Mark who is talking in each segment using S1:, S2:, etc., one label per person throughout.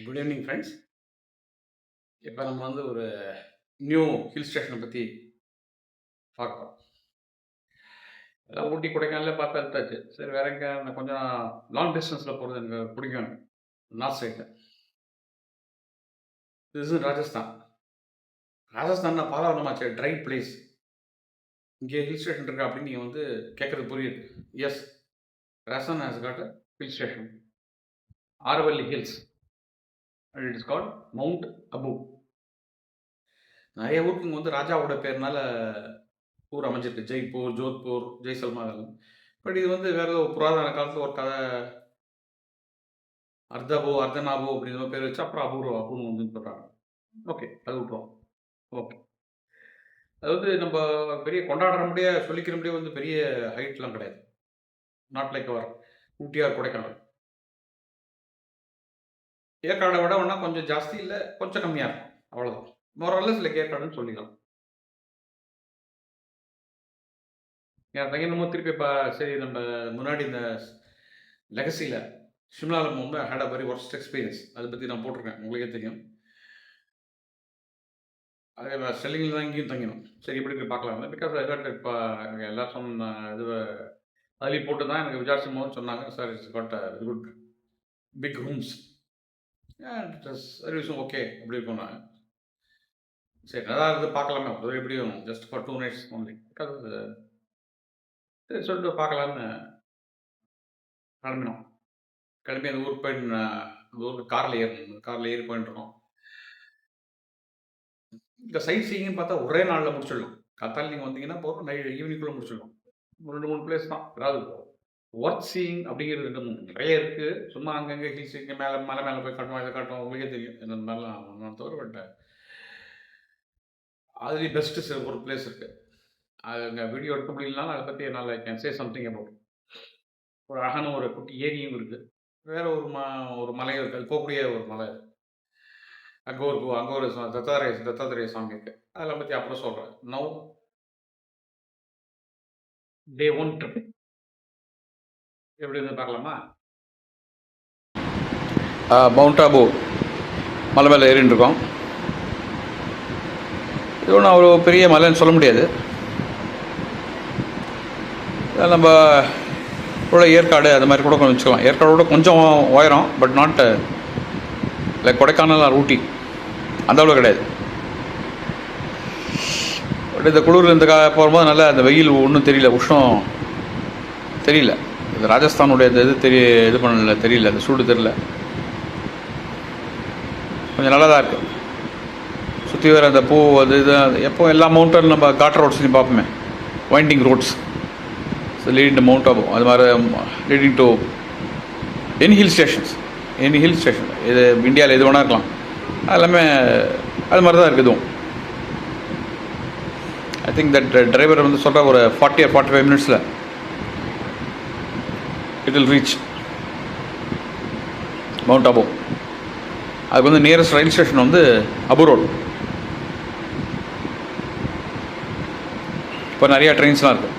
S1: Good evening friends. இப்போ நம்ம வந்து ஒரு நியூ ஹில் ஸ்டேஷனை பற்றி பார்க்குறோம். எல்லாம் ஊட்டி கொடைக்கானலே பார்த்து எடுத்தாச்சு. சரி வேற எங்கே கொஞ்சம் லாங் டிஸ்டன்ஸில் போகிறது எனக்கு பிடிக்கும். எனக்கு நார்த் சைடில் திஸ் இஸ் ராஜஸ்தான். ராஜஸ்தான்னா பாலைவனமாச்சு, ட்ரை பிளேஸ். இங்கே ஹில் ஸ்டேஷன் இருக்கு அப்படின்னு நீங்கள் வந்து கேட்குறது புரியுது. Yes, Rajasthan has got a hill station, Aravalli hills, and it is called Mount Abu. நிறைய ஊருக்கு வந்து ராஜாவோட பேர்னால ஊர் அமைஞ்சிருக்கு. ஜெய்ப்பூர், ஜோத்பூர், ஜெய்சல்மார். பட் இது வந்து வேற ஏதோ புராதன காலத்தில் ஒரு கதை, அர்த்தபோ அர்த்தனாபோ அப்படிங்கிற பேர் வச்சு அப்புறம் அபூர்வ அபூர்வம் வந்து சொல்கிறாங்க. ஓகே, அது விட்டுருவோம். ஓகே, அதாவது நம்ம பெரிய கொண்டாடுற முடிய சொல்லிக்கிற முடிய வந்து பெரிய ஹைட்லாம் கிடையாது. நாட் லைக் அவர் ஊட்டியார் கொடைக்கானல். ஏற்காடை விட வேணா கொஞ்சம் ஜாஸ்தி, இல்லை கொஞ்சம் கம்மியாக இருக்கும், அவ்வளோதான். மோரல்லஸ் லைக் ஏற்காடுன்னு சொல்லிக்கலாம். நம்ம திருப்பி இப்போ சரி, நம்ம முன்னாடி இந்த லெகசியில் ஷிம்லாவில் போகும்போது had a very worst experience. அதை பற்றி நான் போட்டிருக்கேன், உங்களுக்கே தெரியும். அதே ஸ்டெல்லிங்கில் தான் இங்கேயும் தங்கினோம். சரி இப்படி போய் பார்க்கலாம். பிகாஸ் ஐ காட் இப்போ எல்லாம் சொன்ன இது அதுலேயும் போட்டு தான் எனக்கு விசாரிச்சும் போது சொன்னாங்க, sir it's got a very good big rooms and சர்வீஸும் ஓகே அப்படி போனாங்க. சரி நல்லா இருந்து பார்க்கலாமே, எப்படியும் just for 2 nights only. Because சரி சொல்லிட்டு பார்க்கலான்னு கிளம்பினோம். கிளம்பி அந்த ஊருக்கு போயிட்டு அந்த ஊருக்கு காரில் ஏறி போயிட்டு இருக்கோம். இந்த சைட் சீயிங்னு பார்த்தா ஒரே நாளில் முடிச்சிடலாம். காத்தால் நீங்கள் வந்தீங்கன்னா போகிறோம், நைட் ஈவினிங்குள்ளே முடிச்சிடலாம். 2-3 பிளேஸ் தான். அதாவது ஒர்க் சீயிங் அப்படிங்கிறது நிறைய இருக்குது. சும்மா அங்கங்கே ஹில்ஸ் இங்கே மேலே மலை மேலே போய் காட்டுவோம், இதை காட்டுவோம், உங்களுக்கே தெரியும் என்ன மாதிரிலாம் ஒன்றும் தவிர. பட் அதுலேயும் பெஸ்ட்டு ஒரு பிளேஸ் இருக்குது. அது அங்கே வீடியோ எடுக்க முடியலனாலும் அதை பற்றி என்னால் கேன் சே சம்திங் அபவுட். ஒரு அழகான ஒரு குட்டி ஏரியும் இருக்குது. வேறு ஒரு மலையும் இருக்குது, அது போகக்கூடிய ஒரு மலை. அங்கே ஒரு தத்தாத்திரேய சாமி இருக்குது. அதெல்லாம் பற்றி அப்புறம் சொல்கிறேன். நவ் டே 1 ட்ரிப் எப்படி இருந்து பார்க்கலாமா? மவுண்ட் ஆபு மலை மேலே ஏறின்னு இருக்கோம். இது ஒன்றும் அவ்வளோ பெரிய மலைன்னு சொல்ல முடியாது. நம்ம கூட ஏற்காடு அது மாதிரி கூட கொஞ்சம் வச்சுக்கலாம். ஏற்காடோட கொஞ்சம் உயரம், but not like Kodaikanal or Ooty அந்த அளவு கிடையாது. பட் இந்த குளிர் இந்த போகும்போது நல்லா அந்த வெயில் ஒன்றும் தெரியல, உஷ்ணம் தெரியல. இந்த ராஜஸ்தானுடைய இந்த இது பண்ணல, தெரியல, அந்த சூடு தெரியல. கொஞ்சம் நல்லா தான் இருக்குது. சுற்றி வர அந்த பூ அது இது எப்போ எல்லா மவுண்டன் நம்ம காட்டர் ரோட்ஸ்லையும் பார்ப்போமே, winding roads leading to mount Abu. அது மாதிரி leading to any hill station. இது இந்தியாவில் எது வேணா இருக்கலாம், எல்லாமே அது மாதிரி தான் இருக்குது. ஐ திங்க் தட் டிரைவர் வந்து சொல்கிற ஒரு 40 or 45 minutes it will reach mount half. அதுக்கு வந்து நியரஸ்ட் ரயில் ஸ்டேஷன் வந்து அபு ரோடு. இப்போ நிறையா ட்ரெயின்ஸ்லாம் இருக்குது.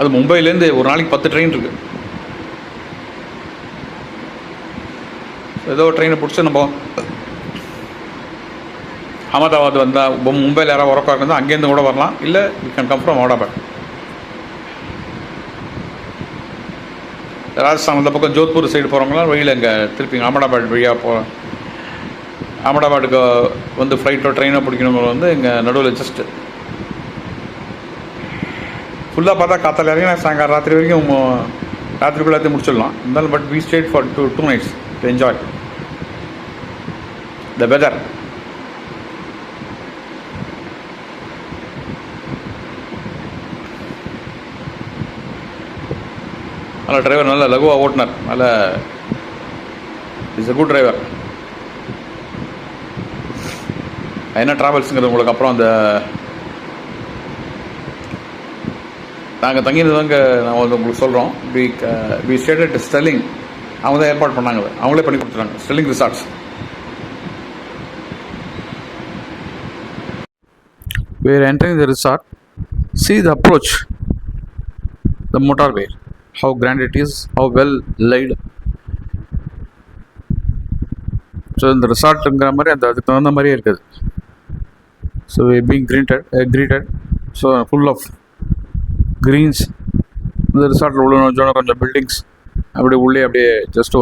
S1: அது மும்பைலேருந்து ஒரு நாளைக்கு 10 ட்ரெயின் இருக்குது. ஏதோ ட்ரெயினை பிடிச்சி நம்ம அகமதாபாத் வந்தால், மும்பையில் யாராவது உரக்கா இருந்தால் அங்கேருந்து கூட வரலாம், இல்லை you can come from Ahmedabad. Rajasthan அந்த பக்கம் ஜோத்பூர் சைடு போகிறவங்களாம் வழியில் இங்கே திருப்பி அகமதாபாத் வழியாக போகிறோம். அகமதாபாத்துக்கு வந்து ஃப்ளைட்டோ ட்ரெயினோ பிடிக்கணுங்க வந்து இங்கே நடுவில் ஜஸ்ட்டு ஃபுல்லாக பார்த்தா காத்தால் இறங்கி சாயங்காலம் ராத்திரி வரைக்கும் ராத்திரிக்குள்ள எல்லாத்தையும் முடிச்சிடலாம். இருந்தாலும் but we stayed for 2 nights to enjoy the weather. நல்ல டிரைவர், நல்ல லகுவாக ஓட்டுனார், நல்ல இஸ் எ குட் டிரைவர். என்ன ட்ராவல்ஸுங்கிறது உங்களுக்கு அப்புறம் அந்த நாங்கள் தங்கினதுங்க நான் வந்து உங்களுக்கு சொல்கிறோம். We stayed Sterling. அவங்க தான் ஏற்பாடு பண்ணாங்க, அவங்களே பண்ணி கொடுத்துட்டாங்க. Sterling resorts. We are entering the resort. See the approach, the motorway, how grand it is, how well laid. So இந்த ரிசார்ட்டுங்கிற மாதிரி அதுக்கு தகுந்த மாதிரியே இருக்குது. So being greeted so full of greens. இந்த ரிசார்ட்டில் உள்ள கொஞ்சம் பில்டிங்ஸ் அப்படியே உள்ளே அப்படியே ஜஸ்ட்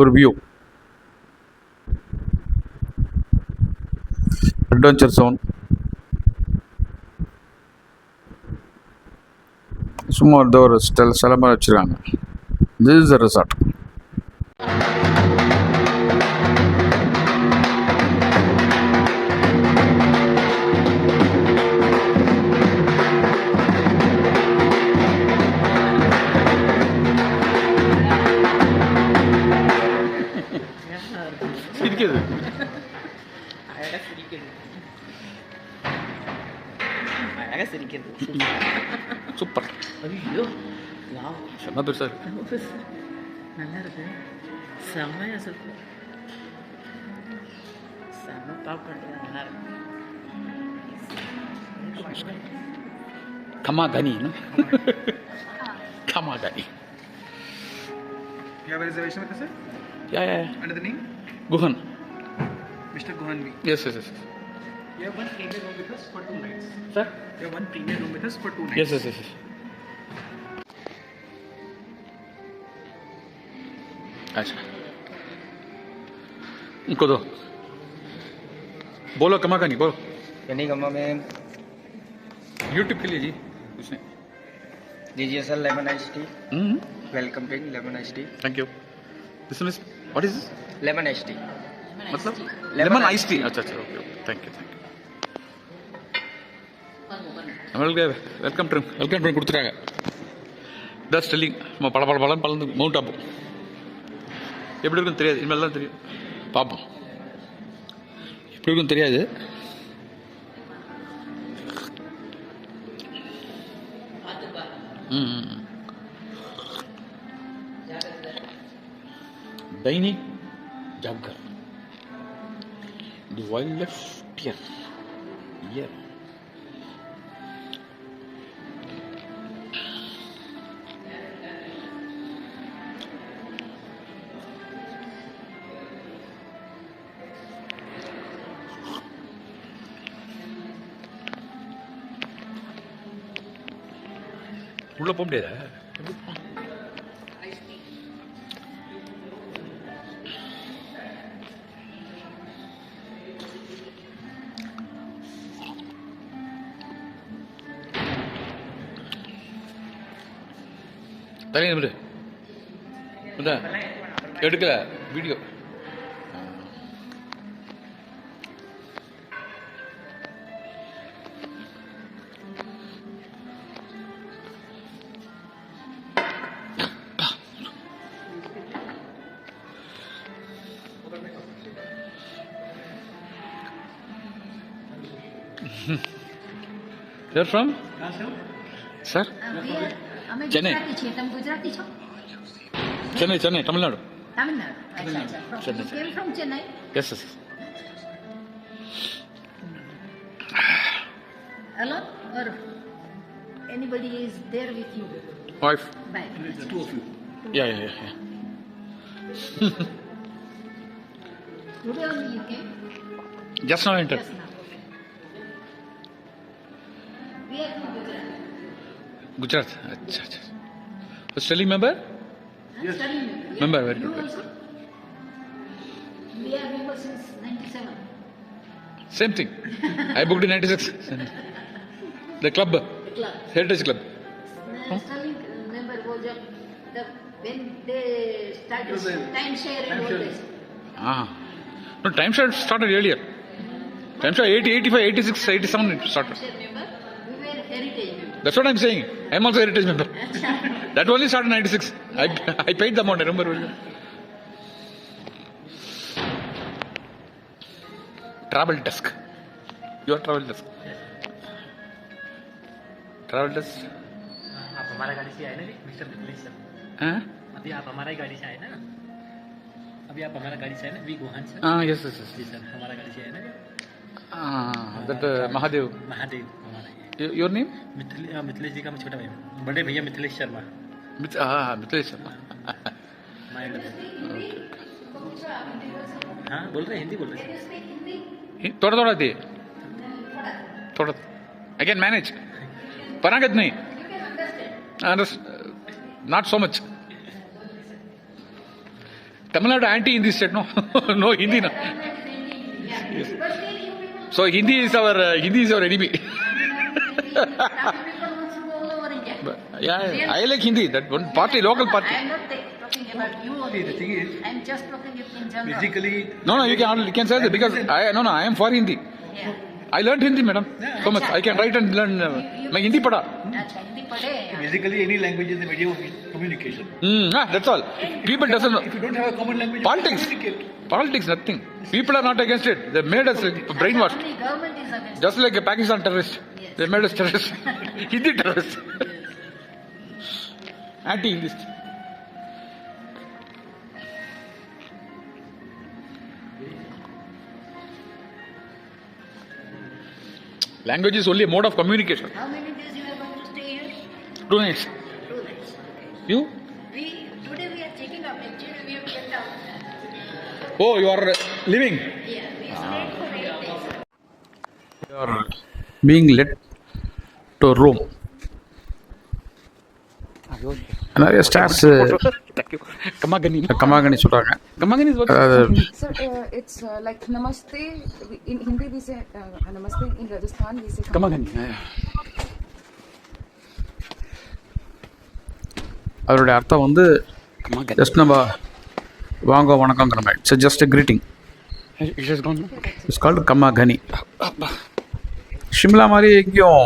S1: ஒரு வியூ. அட்வென்ச்சர் ஜோன் சும்மா ஒரு சில மாதிரி வச்சுருக்காங்க. This is the resort. சிரிக்குது,
S2: அழகா சிரிக்கிறது.
S1: சூப்பர்.
S2: ஐயோ
S1: செம்ம பெருசாக இருக்கு.
S2: நல்லா இருக்கு, செம்மையா இருக்கு, செம்ம பாப்பா நல்லா இருக்கு.
S1: Kamagani, no? Kamagani.
S3: You have a reservation with us, sir?
S1: Yeah.
S3: Under the name?
S1: Guhan.
S3: Mr. Guhanvi.
S1: Yes.
S3: You have one premium room with us for 2 nights.
S1: Sir?
S3: You have one premium room with us for 2 nights.
S1: Yes. अच्छा, इनको दो. बोलो कमागानी बोलो.
S4: यानी gamma में
S1: YouTube के लिए जी कुछ नहीं.
S4: लीजिए sir lemon ice tea.
S1: Hmm,
S4: welcome drink lemon ice tea.
S1: Thank you. This one is what is this?
S4: Lemon ice tea
S1: मतलब
S4: Lemon
S1: lemon
S4: ice
S1: ice tea. अच्छा, ओके, थैंक यू. நம்மளுக்கு welcome drink கொடுத்துட்டாங்க. That's telling. நம்ம பல பலந்து mount ஆப்பு எப்படி இருக்குன்னு தெரியாது, இனிமேல் தான் தெரியும். பார்ப்போம் எப்படி இருக்குன்னு தெரியாது. Dainik Jagran, the wild life tier. உள்ள போக முடியாதா? தலையை நிமிரு. எடுக்கல video. You're from? Sir? Chennai.
S5: Gujarati છો?
S1: Chennai, Tamil Nadu.
S5: Tamil Nadu. Acha.
S1: Chennai.
S5: You came from Chennai?
S1: Yes.
S5: Alone or anybody is there with you?
S1: Wife.
S5: Bye.
S3: The two of you.
S1: Yeah.
S5: Today only you came?
S1: Just now entered.
S5: Just now. We are from Gujarat.
S1: Gujarat. अच्छा. Sterling member?
S3: Yes.
S5: Studying member. Yeah.
S1: Member, very
S5: You
S1: good.
S5: also? We are members since 97.
S1: Same thing. I booked in 96. The club.
S5: The club.
S1: Heritage Club.
S5: Sterling member was when they started time share and all this.
S1: No, time share started earlier. Time share 80, 85, 86, 87 it started.
S5: Share member, we were heritage member.
S1: That's what I'm saying. I'm also a heritage member. That only started in 96. I paid the amount, I remember. Travel desk. Your travel desk. Travel desk.
S2: आप हमारा गाड़ी से आए ना mister Mithilesh sir.
S1: Huh?
S2: अभी आप हमारा गाड़ी से आए ना. अभी आप हमारा गाड़ी से आए ना. वी गोहान सर.
S1: Yes.
S2: जी सर, हमारा गाड़ी से आए ना.
S1: That Mahadev.
S2: महादेव हमारा.
S1: Your name?
S2: मिथिलेश जी का मैं छोटा भाई. बड़े भैया Mithilesh Sharma.
S1: Mithilesh.
S2: My
S1: Okay.
S2: हाँ बोल रहे हैं, हिंदी बोल रहे
S5: Can
S2: हैं.
S5: you speak Hindi?
S1: थोड़ा थोड़ा दे
S5: Thoda.
S1: थोड़ा आई कैन मैनेज परागत नहीं
S5: You can understand.
S1: not so much Tamil Nadu anti Hindi state no no Hindi no
S5: Yeah. But still you people,
S1: so Hindi is our enemy
S5: Tamil people wants to go all over India.
S1: yeah I like Hindi that one party local party
S5: I am not talking about you only.
S3: the thing is,
S5: I am just talking in general.
S3: basically,
S1: no you can say that because I am for Hindi
S5: Yeah.
S1: I learned Hindi madam so much I can write and learn मैं हिंदी पढ़ा
S5: अच्छा हिंदी पढ़े हैं.
S3: basically any language is the medium of communication.
S1: that's all people doesn't know
S3: If you don't have a common language,
S1: Politics.
S3: you can't communicate.
S1: Politics, nothing. People are not against it. They made us brainwashed.
S5: Only government is against.
S1: Just like a Pakistan terrorist.
S5: Yes.
S1: They made us terrorists. Hindi terrorists. Anti-Hindist. Language is only a mode of communication.
S5: How many days you are going to stay here?
S1: 2 nights.
S5: 2 nights. Okay.
S1: You?
S5: Today we are checking up. Actually we have checked out.
S1: Oh, you are living.
S5: Yeah, we stayed for 8 days.
S1: You are being led to Rome. நிறைய stars கமாகனி சொல்றாங்க கமாகனி
S6: Sir, it's like namaste. In Hindi we say namaste. In Rajasthan we say
S1: கமாகனி அதோடைய அர்த்தம் வந்து just நம்ம வாங்க வணக்கங்கிற மாதிரி it's just a greeting it's called Khammaghani Shimla மாதிரி எங்கேயும்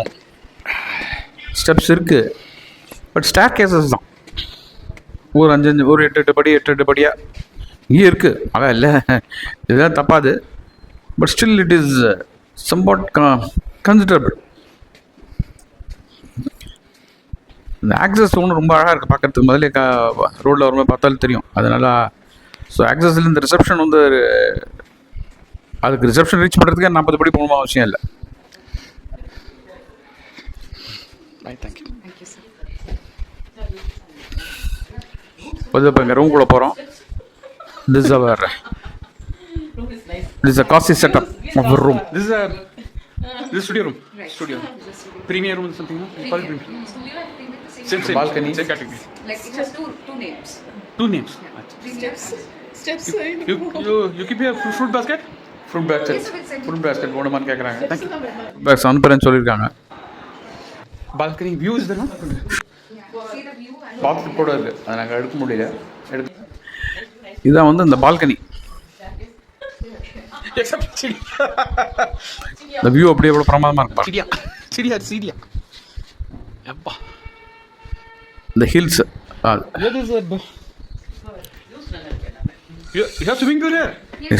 S1: ஸ்டெப்ஸ் இருக்குது பட் ஸ்டார் கேசஸ் தான் ஒரு 8 படியாக இங்கே இருக்குது அதான் இல்லை இதுதான் தப்பாது but still it is somewhat considerable இந்த ஆக்சஸ் ஒன்று ரொம்ப அழகாக இருக்குது பார்க்குறதுக்கு முதல்ல ரோட்டில் வரும்போது பார்த்தாலும் தெரியும் அதனால் ஸோ ஆக்சஸில் இந்த ரிசப்ஷன் வந்து அதுக்கு ரிசப்ஷன் ரீச் பண்ணுறதுக்கு 40 படி போகணுமா அவசியம் இல்லை தேங்க்யூ
S6: Thank you, sir.
S1: இப்போ எங்கள் ரூம்குள்ளே போகிறோம் this is a costly setup of room this studio room studio premier room something call premier
S6: Studio and premium the same.
S1: same balcony same category
S6: Like it has two names.
S1: 2 names
S6: Steps.
S1: you keep your fruit basket
S6: Yes, we'll send you.
S1: fruit basket போடுமான்னு கேட்குறாங்க thank you packs அனுப்புறேன்னு சொல்லியிருக்காங்க balcony view is தரும்
S6: See the view and
S1: பார்த்துட்டு கூட இருக்குது அதை நாங்கள் எடுக்க முடியல இதுதான் வந்து இந்த பால்கனி இந்த வியூ அப்படியே எவ்வளோ பிரமாதமாக இருக்கும் சிரியா எப்பா இந்த ஹில்ஸ்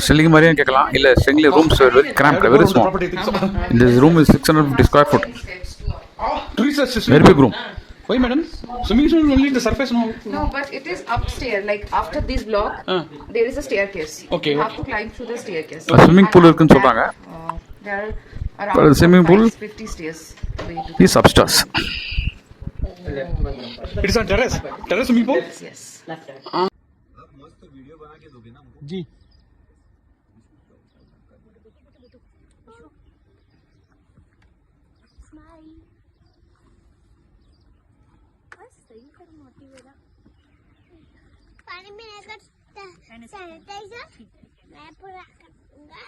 S1: ஸ்டெல்லிங் மாதிரியும் கேட்கலாம் இல்லை ஸ்டெல்லிங் rooms very cramped very small இந்த room is 650 square foot very big room Why, madam? Swimming pool only the surface, no?
S6: no, but it is upstairs. Like after this block, there is a staircase.
S1: Okay,
S6: You have to climb through the staircase.
S1: Swimming pool இருக்குன்னு சொல்றாங்க.
S6: There are
S1: But the
S6: around
S1: swimming pool
S6: 50 stairs. Way to
S1: is upstairs.
S3: It is on terrace. Terrace swimming pool?
S6: yes.
S1: जी
S7: पानी में अगर sanitiser मैं पूरा करूंगा